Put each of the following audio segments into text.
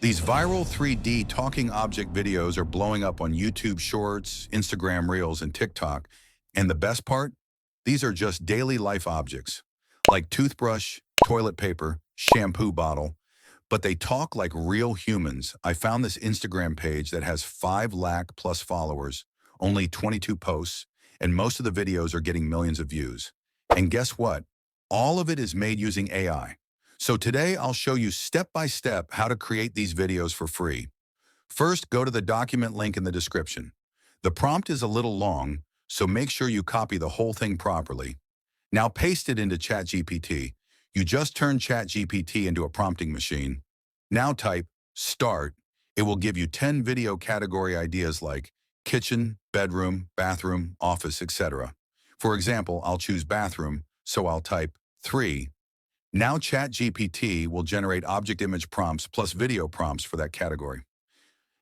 These viral 3D talking object videos are blowing up on YouTube Shorts, Instagram Reels, and TikTok. And the best part? These are just daily life objects, like toothbrush, toilet paper, shampoo bottle, but they talk like real humans. I found this Instagram page that has 5 lakh plus followers, only 22 posts, and most of the videos are getting millions of views. And guess what? All of it is made using AI. So today I'll show you step by step how to create these videos for free. First, go to the document link in the description. The prompt is a little long, so make sure you copy the whole thing properly. Now paste it into ChatGPT. You just turned ChatGPT into a prompting machine. Now type start. It will give you 10 video category ideas like kitchen, bedroom, bathroom, office, etc. For example, I'll choose bathroom, so I'll type 3. Now ChatGPT will generate object image prompts plus video prompts for that category.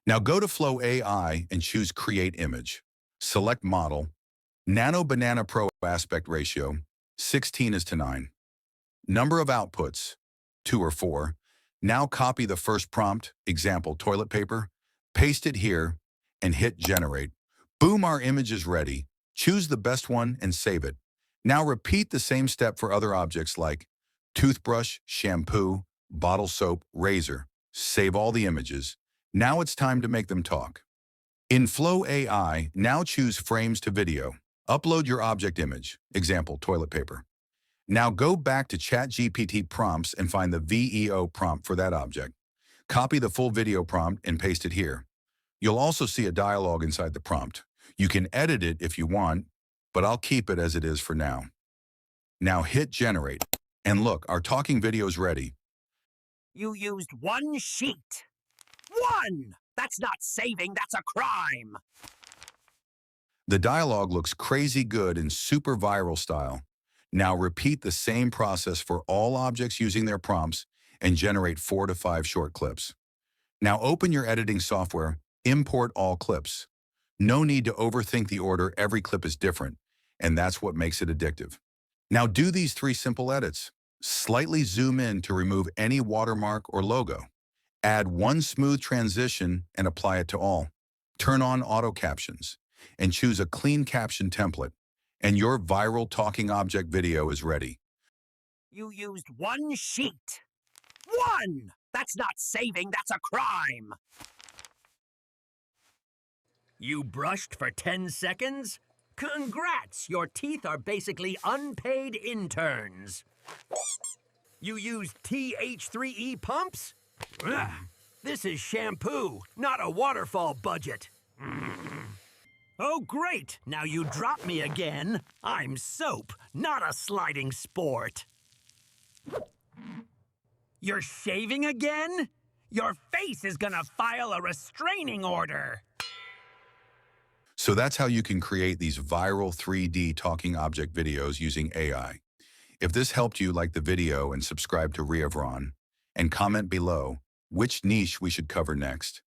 Now go to Flow AI and choose Create Image. Select Model, Nano Banana Pro Aspect Ratio, 16:9. Number of outputs, 2 or 4. Now copy the first prompt, example toilet paper, paste it here, and hit Generate. Boom, our image is ready. Choose the best one and save it. Now repeat the same step for other objects like toothbrush, shampoo, bottle soap, razor. Save all the images. Now it's time to make them talk. In Flow AI, now choose Frames to Video. Upload your object image, example toilet paper. Now go back to ChatGPT prompts and find the VEO prompt for that object. Copy the full video prompt and paste it here. You'll also see a dialogue inside the prompt. You can edit it if you want, but I'll keep it as it is for now. Now hit Generate. And look, our talking video is ready. You used one sheet. One! That's not saving, that's a crime! The dialogue looks crazy good in super viral style. Now repeat the same process for all objects using their prompts and generate 4 to 5 short clips. Now open your editing software, import all clips. No need to overthink the order, every clip is different, and that's what makes it addictive. Now do these 3 simple edits. Slightly zoom in to remove any watermark or logo. Add 1 smooth transition and apply it to all. Turn on auto captions and choose a clean caption template, and your viral talking object video is ready. You used one sheet. One! That's not saving, that's a crime! You brushed for 10 seconds? Congrats! Your teeth are basically unpaid interns. You used TH3E pumps? Ugh, this is shampoo, not a waterfall budget. Oh, great! Now you drop me again. I'm soap, not a sliding sport. You're shaving again? Your face is gonna file a restraining order. So that's how you can create these viral 3D talking object videos using AI. If this helped you, like the video and subscribe to Riavron, and comment below which niche we should cover next.